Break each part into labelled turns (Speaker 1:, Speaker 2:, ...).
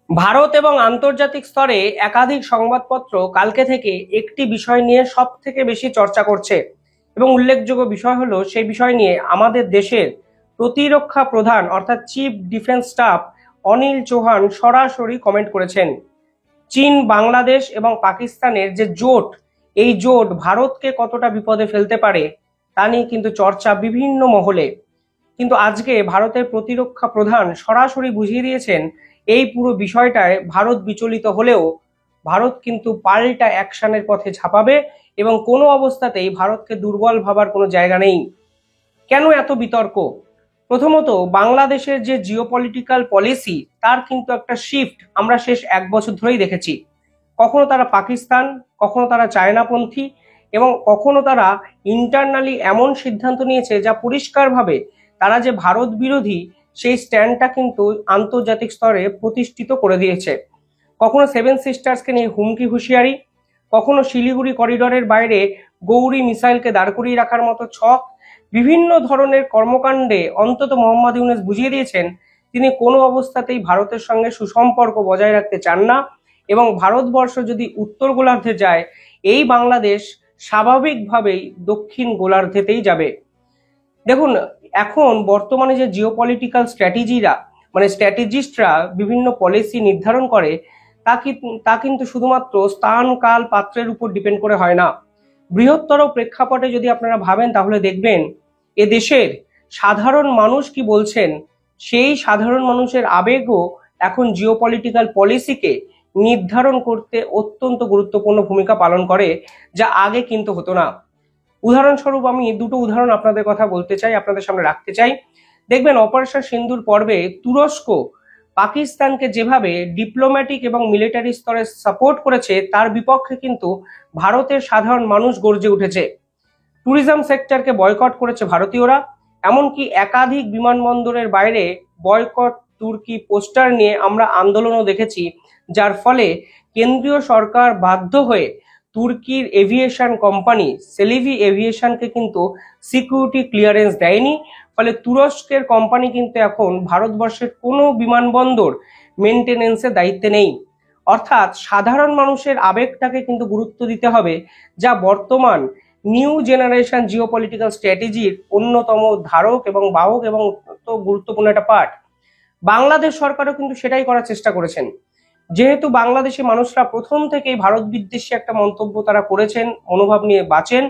Speaker 1: ভারত এবং আন্তর্জাতিক স্তরে একাধিক সংবাদপত্র কালকে থেকে একটি বিষয় নিয়ে সব থেকে বেশি চর্চা করছে এবং উল্লেখযোগ্য বিষয় হলো সেই বিষয় নিয়ে আমাদের দেশের প্রতিরক্ষা প্রধান অর্থাৎ chief defence staff Anil Chauhan সরাসরি কমেন্ট করেছেন। চীন, বাংলাদেশ এবং পাকিস্তানের যে জোট, এই জোট ভারতকে কতটা বিপদে ফেলতে পারে তা নিয়ে কিন্তু চর্চা বিভিন্ন মহলে। কিন্তু আজকে ভারতের প্রতিরক্ষা প্রধান সরাসরি বুঝিয়ে দিয়েছেন এই পুরো বিষয়টায় ভারত বিচলিত হলেও ভারত কিন্তু পাল্টা অ্যাকশনের পথে ঝাঁপাবে এবং কোনো অবস্থাতেই ভারতকে দুর্বল ভাবার কোনো জায়গা নেই। কেন এত বিতর্ক? প্রথমত, বাংলাদেশের যে জিওপলিটিক্যাল পলিসি তার কিন্তু একটা শিফট আমরা শেষ 1 বছর ধরেই দেখেছি। কখনো তারা পাকিস্তান, কখনো তারা চায়নাপন্থী এবং কখনো তারা ইন্টারনালি এমন সিদ্ধান্ত নিয়েছে যা পরিষ্কারভাবে তারা যে ভারত বিরোধী সেই স্ট্যান্ডটা কিন্তু আন্তর্জাতিক স্তরে প্রতিষ্ঠিত করে দিয়েছে। কখনো সেভেন সিস্টার্সকে নিয়ে হুমকি হুঁশিয়ারি, কখনো শিলিগুড়ি করিডোরের বাইরে গৌরী মিসাইলকে দাঁড় করিয়ে রাখার মতো ছক, বিভিন্ন ধরনের কর্মকাণ্ডে অন্তত মোহাম্মদ ইউনূস বুঝিয়ে দিয়েছেন তিনি কোনো অবস্থাতেই ভারতের সঙ্গে সুসম্পর্ক বজায় রাখতে চান না এবং ভারতবর্ষ যদি উত্তর গোলার্ধে যায়, এই বাংলাদেশ স্বাভাবিকভাবেই দক্ষিণ গোলার্ধেতেই যাবে। দেখুন, এখন বর্তমানে যে জিওপলিটিক্যাল স্ট্র্যাটেজিরা মানে স্ট্র্যাটেজিস্টরা বিভিন্ন পলিসি নির্ধারণ করে তা কিন্তু শুধুমাত্র স্থান, কাল, পাত্রের উপর ডিপেন্ড করে হয় না। বৃহত্তর প্রেক্ষাপটে যদি আপনারা ভাবেন তাহলে দেখবেন এ দেশের সাধারণ মানুষ কি বলছেন, সেই সাধারণ মানুষের আবেগও এখন জিওপলিটিক্যাল পলিসিকে নির্ধারণ করতে অত্যন্ত গুরুত্বপূর্ণ ভূমিকা পালন করে, যা আগে কিন্তু হতো না। উদাহরণস্বরূপ আমি দুটো উদাহরণ আপনাদের কথা বলতে চাই, আপনাদের সামনে রাখতে চাই। দেখবেন অপারেশন সিন্দুর পর্বে তুরস্ক পাকিস্তানকে যেভাবে ডিপ্লোম্যাটিক এবং মিলিটারি স্তরে সাপোর্ট করেছে তার বিপক্ষে কিন্তু ভারতের সাধারণ মানুষ গর্জে উঠেছে। ট্যুরিজম সেক্টরকে বয়কট করেছে ভারতীয়রা, এমনকি একাধিক বিমানবন্দরের বাইরে বয়কট তুর্কি পোস্টার নিয়ে আমরা আন্দোলনও দেখেছি, যার ফলে কেন্দ্রীয় সরকার বাধ্য হয়ে তুর্কির এভিয়েশন কোম্পানি সেলিভি এভিয়েশনকে কিন্তু সিকিউরিটি ক্লিয়ারেন্স দেয়নি। ফলে তুরস্কের কোম্পানি কিন্তু এখন ভারতবর্ষের কোনো বিমানবন্দর মেনটেনেন্সের দায়িত্বে নেই। অর্থাৎ সাধারণ মানুষের আবেগটাকে কিন্তু গুরুত্ব দিতে হবে, যা বর্তমান নিউ জেনারেশন জিওপলিটিক্যাল স্ট্র্যাটেজির অন্যতম ধারক এবং বাহক এবং অত্যন্ত গুরুত্বপূর্ণ একটা পার্ট। বাংলাদেশ সরকারও কিন্তু সেটাই করার চেষ্টা করেছেন। যেহেতু বাংলাদেশি মানুষরা প্রথম থেকেই ভারত বিদ্বেষী একটা মন্তব্য তারা করেছেন, মনোভাব নিয়ে বাঁচেন,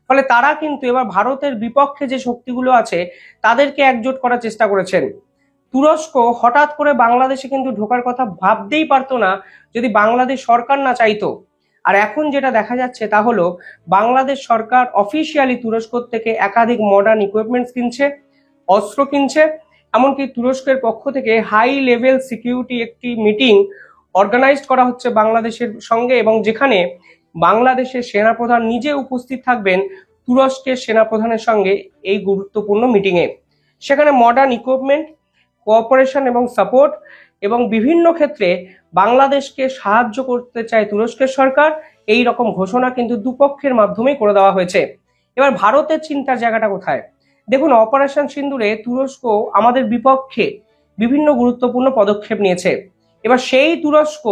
Speaker 1: ফলে তারা কিন্তু এবার ভারতের বিপক্ষে যে শক্তিগুলো আছে তাদেরকে একজোট করার চেষ্টা করেছেন। তুরস্ক হঠাৎ করে বাংলাদেশে কিন্তু ঢোকার কথা ভাবতেই পারতো না যদি বাংলাদেশ সরকার না চাইতো। আর এখন যেটা দেখা যাচ্ছে তা হলো বাংলাদেশ সরকার অফিসিয়ালি তুরস্ক থেকে একাধিক মডার্ন ইকুইপমেন্টস কিনছে, অস্ত্র কিনছে। এমনকি তুরস্কের পক্ষ থেকে হাই লেভেল সিকিউরিটি একটি মিটিং অর্গানাইজড করা হচ্ছে বাংলাদেশের সঙ্গে, এবং যেখানে বাংলাদেশের সেনাপ্রধান নিজে উপস্থিত থাকবেন তুরস্কের সেনাপ্রধানের সঙ্গে এই গুরুত্বপূর্ণ মিটিংয়ে। সেখানে মডার্ন ইকুইপমেন্ট, কোঅপারেশন এবং সাপোর্ট এবং বিভিন্ন ক্ষেত্রে বাংলাদেশকে সাহায্য করতে চায় তুরস্কের সরকার, এই রকম ঘোষণা কিন্তু দুপক্ষের মাধ্যমেই করে দেওয়া হয়েছে। এবার ভারতের চিন্তার জায়গাটা কোথায়? দেখুন, অপারেশন সিন্দুরে তুরস্ক আমাদের বিপক্ষে বিভিন্ন গুরুত্বপূর্ণ পদক্ষেপ নিয়েছে। এবার সেই তুরস্ক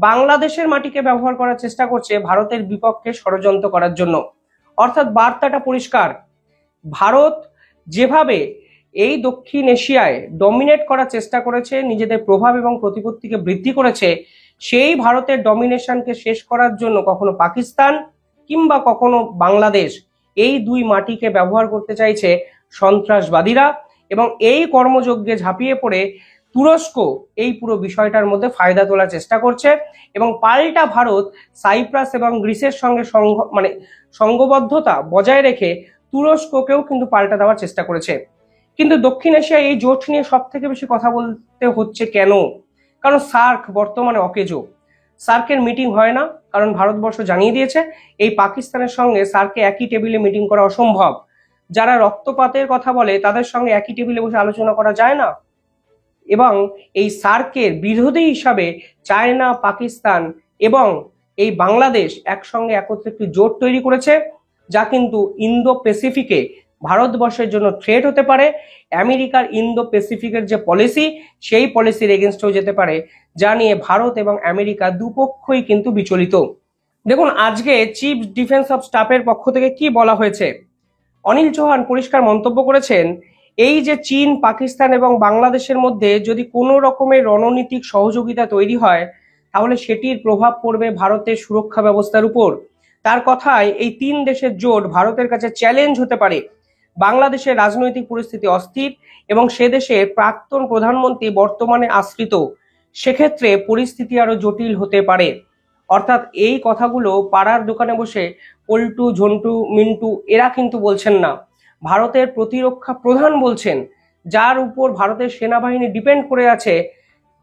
Speaker 1: বাংলাদেশের মাটিকে ব্যবহার করার চেষ্টা করছে ভারতের বিপক্ষে ষড়যন্ত্র করার জন্য। অর্থাৎ বার্তাটা পরিষ্কার, ভারত যেভাবে এই দক্ষিণ এশিয়ায় ডমিনেট করার চেষ্টা করেছে, নিজেদের প্রভাব এবং প্রতিপত্তিকে বৃদ্ধি করেছে, সেই ভারতের ডমিনেশনকে শেষ করার জন্য কখনো পাকিস্তান কিংবা কখনো বাংলাদেশ এই দুই মাটিকে ব্যবহার করতে চাইছে সন্ত্রাসবাদীরা, এবং এই কর্মযজ্ঞে ঝাঁপিয়ে পড়ে তুরস্ক এই পুরো বিষয়টার মধ্যে ফায়দা তোলার চেষ্টা করছে এবং পাল্টা ভারত সাইপ্রাস এবং গ্রিসের সঙ্গে সঙ্গবদ্ধতা বজায় রেখে তুরস্ককেও কিন্তু পাল্টা দেওয়ার চেষ্টা করেছে। কিন্তু দক্ষিণ এশিয়ায় এই জোট নিয়ে সব থেকে বেশি কথা বলতে হচ্ছে কেন? কারণ সার্ক বর্তমানে অকেজো। সার্কের মিটিং হয় না, কারণ ভারতবর্ষ জানিয়ে দিয়েছে এই পাকিস্তানের সঙ্গে সার্কে একই টেবিলে মিটিং করা অসম্ভব। যারা রক্তপাতের কথা বলে তাদের সঙ্গে একই টেবিলে বসে আলোচনা করা যায় না। এবং এই সার্কের বিরোধী হিসাবে চায়না, পাকিস্তান এবং এই বাংলাদেশ একসঙ্গে একত্রে একটি জোট তৈরি করেছে, যা কিন্তু ইন্দো প্যাসিফিকে ভারতবর্ষের জন্য থ্রেট হতে পারে, আমেরিকার ইন্দো প্যাসিফিকের যে পলিসি সেই পলিসির এগেনস্টেও যেতে পারে, যা নিয়ে ভারত এবং আমেরিকা দুপক্ষই কিন্তু বিচলিত। দেখুন, আজকে চিফ ডিফেন্স অফ স্টাফের পক্ষ থেকে কি বলা হয়েছে। অনিল চৌহান পরিষ্কার মন্তব্য করেছেন, এই যে চীন, পাকিস্তান এবং বাংলাদেশের মধ্যে যদি কোনো রকমের রণনীতিক সহযোগিতা তৈরি হয়, তাহলে সেটির প্রভাব পড়বে ভারতের সুরক্ষা ব্যবস্থার উপর। তার কথায় এই তিন দেশের জোট ভারতের কাছে চ্যালেঞ্জ হতে পারে। বাংলাদেশের রাজনৈতিক পরিস্থিতি অস্থির এবং সে দেশের প্রাক্তন প্রধানমন্ত্রী বর্তমানে আশ্রিত, সেক্ষেত্রে পরিস্থিতি আরো জটিল হতে পারে। অর্থাৎ এই কথাগুলো পাড়ার দোকানে বসে পল্টু, ঝন্টু, মিন্টু এরা কিন্তু বলছেন না, ভারতের প্রতিরক্ষা প্রধান বলছেন, যার উপর ভারতের সেনাবাহিনী ডিপেন্ড করে আছে।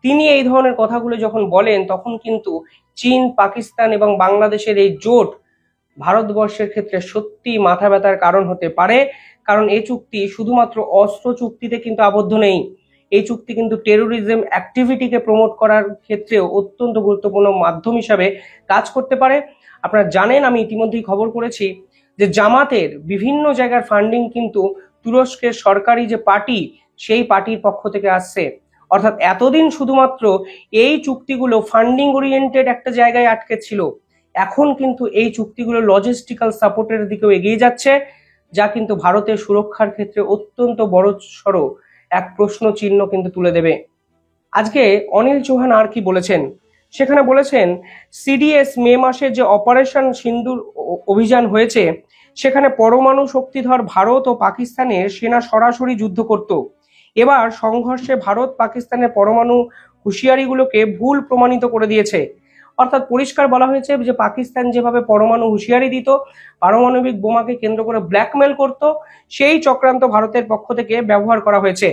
Speaker 1: তিনি এই ধরনের কথাগুলো যখন বলেন, তখন কিন্তু চীন, পাকিস্তান এবং বাংলাদেশের এই জোট ভারতবর্ষের ক্ষেত্রে সত্যি মাথা ব্যথার কারণ হতে পারে। কারণ এই চুক্তি শুধুমাত্র অস্ত্র চুক্তিতে কিন্তু আবদ্ধ নেই, এই চুক্তি কিন্তু টেরোরিজম অ্যাক্টিভিটিকে প্রমোট করার ক্ষেত্রেও অত্যন্ত গুরুত্বপূর্ণ মাধ্যম হিসাবে কাজ করতে পারে। আপনারা জানেন, আমি ইতিমধ্যেই খবর করেছি যে জামাতের বিভিন্ন জায়গার ফান্ডিং কিন্তু তুরস্কের সরকারি যে পার্টি সেই পার্টির পক্ষ থেকে আসছে। অর্থাৎ এতদিন শুধুমাত্র এই চুক্তিগুলো ফান্ডিং ওরিয়েন্টেড একটা জায়গায় আটকে ছিল, এখন কিন্তু এই চুক্তিগুলো লজিস্টিক্যাল সাপোর্টের দিকেও এগিয়ে যাচ্ছে, যা কিন্তু ভারতের সুরক্ষার ক্ষেত্রে অত্যন্ত বড়সড় এক প্রশ্ন চিহ্ন কিন্তু তুলে দেবে। আজকে অনিল চৌহান আর কি বলেছেন, সেখানে বলেছেন সিডিএস মে মাসে যে অপারেশন সিন্দুর অভিযান হয়েছে, সেখানে পরমাণু শক্তিধর ভারত ও পাকিস্তানের সেনা সরাসরি যুদ্ধ করত। এবার সংঘর্ষে ভারত পাকিস্তানের পরমাণু হুঁশিয়ারিগুলোকে ভুল প্রমাণিত করে দিয়েছে। অর্থাৎ পরিষ্কার বলা হয়েছে যে পাকিস্তান যেভাবে পরমাণু হুঁশিয়ারি দিত, পারমাণবিক বোমাকে কেন্দ্র করে ব্ল্যাকমেল করত, সেই চক্রান্ত ভারতের পক্ষ থেকে ব্যবহার করা হয়েছে।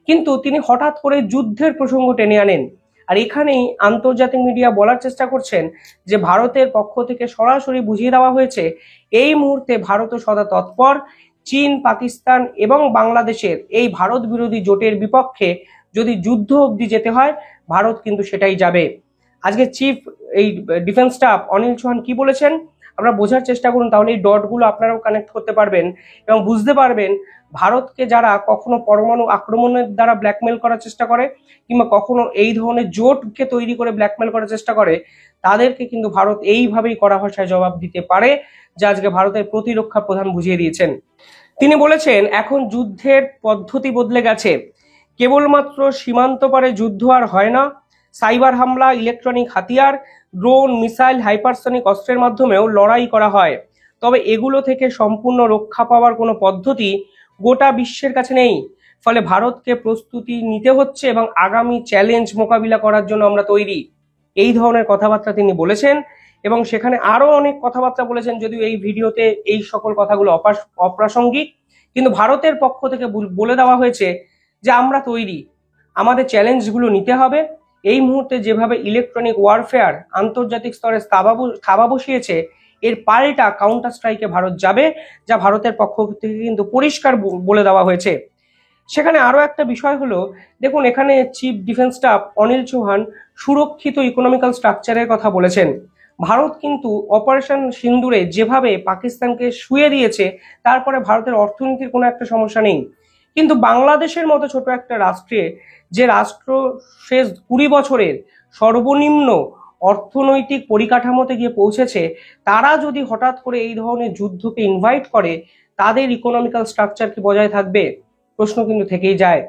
Speaker 1: কিন্তু তিনি হঠাৎ করে যুদ্ধের প্রসঙ্গ টেনে আনেন, আর এখানেই আন্তর্জাতিক মিডিয়া বলার চেষ্টা করছেন যে ভারতের পক্ষ থেকে সরাসরি বুঝিয়ে দেওয়া হয়েছে এই মুহূর্তে ভারত সদা তৎপর চীন, পাকিস্তান এবং বাংলাদেশের এই ভারত বিরোধী জোটের বিপক্ষে যদি যুদ্ধ অবধি যেতে হয়, ভারত কিন্তু সেটাই যাবে। আজকে চিফ এই ডিফেন্স স্টাফ অনিল চৌহান কি বলেছেন আমরা বোঝার চেষ্টা করুন, তাহলে এই ডটগুলো আপনারাও কানেক্ট করতে পারবেন এবং বুঝতে পারবেন ভারতকে যারা কখনো পরমাণু আক্রমণের দ্বারা ব্ল্যাকমেল করার চেষ্টা করে কিংবা কখনো এই ধরনের জোটকে তৈরি করে ব্ল্যাকমেল করার চেষ্টা করে, তাদেরকে কিন্তু ভারত এইভাবেই কড়া ভাষায় জবাব দিতে পারে, যা আজকে ভারতের প্রতিরক্ষা প্রধান বুঝিয়ে দিয়েছেন। তিনি বলেছেন, এখন যুদ্ধের পদ্ধতি বদলে গেছে, কেবলমাত্র সীমান্ত পারে যুদ্ধ আর হয় না, সাইবার হামলা, ইলেকট্রনিক হাতিয়ার, ড্রোন, মিসাইল, হাইপারসনিক অস্ত্রের মাধ্যমেও লড়াই করা হয়। তবে এগুলো থেকে সম্পূর্ণ রক্ষা পাওয়ার কোনো পদ্ধতি গোটা বিশ্বের কাছে নেই। ফলে ভারতকে প্রস্তুতি নিতে হচ্ছে এবং আগামী চ্যালেঞ্জ মোকাবিলা করার জন্য আমরা তৈরি। এই ধরনের কথাবার্তা তিনি বলেছেন এবং সেখানে আরো অনেক কথাবার্তা বলেছেন, যদিও এই ভিডিওতে এই সকল কথাগুলো অপ্রাসঙ্গিক, কিন্তু ভারতের পক্ষ থেকে বলে দেওয়া হয়েছে যে আমরা তৈরি, আমাদের চ্যালেঞ্জগুলো নিতে হবে। এই মুহূর্তে যেভাবে ইলেকট্রনিক ওয়ারফেয়ার আন্তর্জাতিক স্তরে থাবা বসিয়েছে, এর পাল্টা কাউন্টার স্ট্রাইকে ভারত যাবে, যা ভারতের পক্ষ থেকে কিন্তু পরিষ্কার বলে দেওয়া হয়েছে। সেখানে আরো একটা বিষয় হলো, দেখুন এখানে chief defence staff Anil Chauhan সুরক্ষিত ইকোনমিক্যাল স্ট্রাকচারের কথা বলেছেন। ভারত কিন্তু অপারেশন সিন্দুরে যেভাবে পাকিস্তানকে শুয়ে দিয়েছে, তারপরে ভারতের অর্থনীতির কোনো একটা সমস্যা নেই। কিন্তু বাংলাদেশের মতো ছোট একটা রাষ্ট্রে, যে রাষ্ট্র শেষ 20 বছরের সর্বনিম্ন অর্থনৈতিক পরিকাঠামোতে গিয়ে পৌঁছেছে, তারা যদি হঠাৎ করে এই ধরনের যুদ্ধকে ইনভাইট করে, তাদের ইকোনমিক্যাল স্ট্রাকচার কি বজায় থাকবে? প্রশ্ন কিন্তু থেকেই যায়।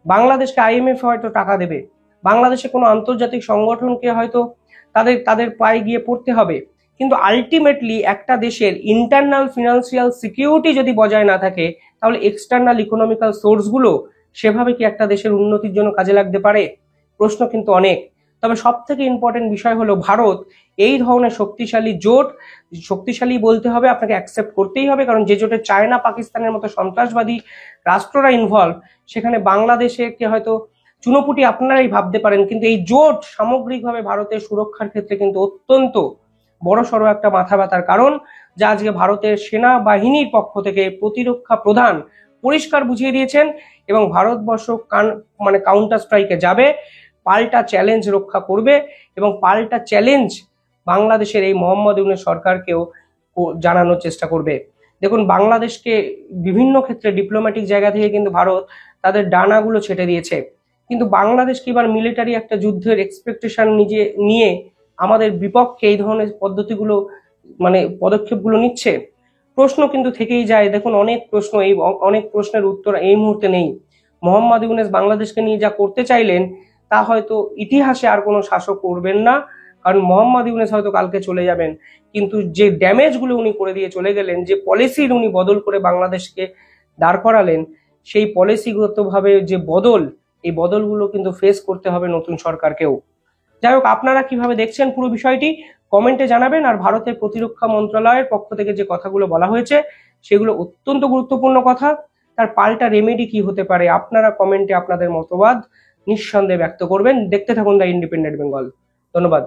Speaker 1: বাংলাদেশকে আইএমএফ হয়তো টাকা দেবে, বাংলাদেশে কোনো আন্তর্জাতিক সংগঠনকে হয়তো তাদের পায়ে গিয়ে পড়তে হবে, কিন্তু আলটিমেটলি একটা দেশের ইন্টারনাল ফিনান্সিয়াল সিকিউরিটি যদি বজায় না থাকে, তাহলে এক্সটার্নাল ইকোনমিক্যাল সোর্সগুলো সেভাবে কি একটা দেশের উন্নতির জন্য কাজে লাগতে পারে? প্রশ্ন কিন্তু অনেক। তবে সব থেকে ইম্পর্টেন্ট বিষয় হলো, ভারত এই ধরনের শক্তিশালী জোট, শক্তিশালী বলতে হবে, আপনাকে অ্যাকসেপ্ট করতেই হবে, কারণ যে জোটে চায়না, পাকিস্তানের মতো সন্ত্রাসবাদী রাষ্ট্ররা ইনভলভ, সেখানে বাংলাদেশকে হয়তো চুনোপুটি আপনারাই ভাবতে পারেন, কিন্তু এই জোট সামগ্রিকভাবে ভারতের সুরক্ষার ক্ষেত্রে কিন্তু অত্যন্ত বড়সড় একটা মাথা ব্যথার কারণ, যা আজকে ভারতের সেনাবাহিনীর পক্ষ থেকে প্রতিরক্ষা প্রধান পরিষ্কার বুঝিয়ে দিয়েছেন এবং ভারতবর্ষ কাউন্টার স্ট্রাইকে যাবে, পাল্টা চ্যালেঞ্জ রক্ষা করবে এবং পাল্টা চ্যালেঞ্জ বাংলাদেশের এই মোহাম্মদ ইউনূস সরকারকেও জানানোর চেষ্টা করবে। দেখুন, বাংলাদেশকে বিভিন্ন ক্ষেত্রে ডিপ্লোম্যাটিক জায়গা থেকে কিন্তু ভারত তাদের ডানাগুলো ছেটে দিয়েছে, কিন্তু বাংলাদেশ কি এবার মিলিটারি একটা যুদ্ধের এক্সপেকটেশন নিজে নিয়ে আমাদের বিপক্ষে এই ধরনের পদ্ধতিগুলো মানে পদক্ষেপগুলো নিচ্ছে? প্রশ্ন কিন্তু থেকেই যায়। দেখুন, অনেক প্রশ্ন, এই অনেক প্রশ্নের উত্তর এই মুহূর্তে নেই। মোহাম্মদ ইউনূস বাংলাদেশকে নিয়ে যা করতে চাইলেন তা হয়তো ইতিহাসে আর কোনো শাসক করবেন না, কারণ মোহাম্মদ ইউনূস হয়তো কালকে চলে যাবেন, কিন্তু যে ড্যামেজগুলো উনি করে দিয়ে চলে গেলেন, যে পলিসির উনি বদল করে বাংলাদেশকে দাঁড় করালেন, সেই পলিসিগতভাবে যে বদল, এই বদলগুলো কিন্তু ফেস করতে হবে নতুন সরকারকেও। যাই হোক, আপনারা কিভাবে দেখছেন পুরো বিষয়টি কমেন্টে জানাবেন। আর ভারতের প্রতিরক্ষা মন্ত্রণালয়ের পক্ষ থেকে যে কথাগুলো বলা হয়েছে সেগুলো অত্যন্ত গুরুত্বপূর্ণ কথা। তার পাল্টা রেমেডি কি হতে পারে, আপনারা কমেন্টে আপনাদের মতবাদ নিঃসন্দেহে ব্যক্ত করবেন। দেখতে থাকুন দ্য ইন্ডিপেন্ডেন্ট বেঙ্গল। ধন্যবাদ।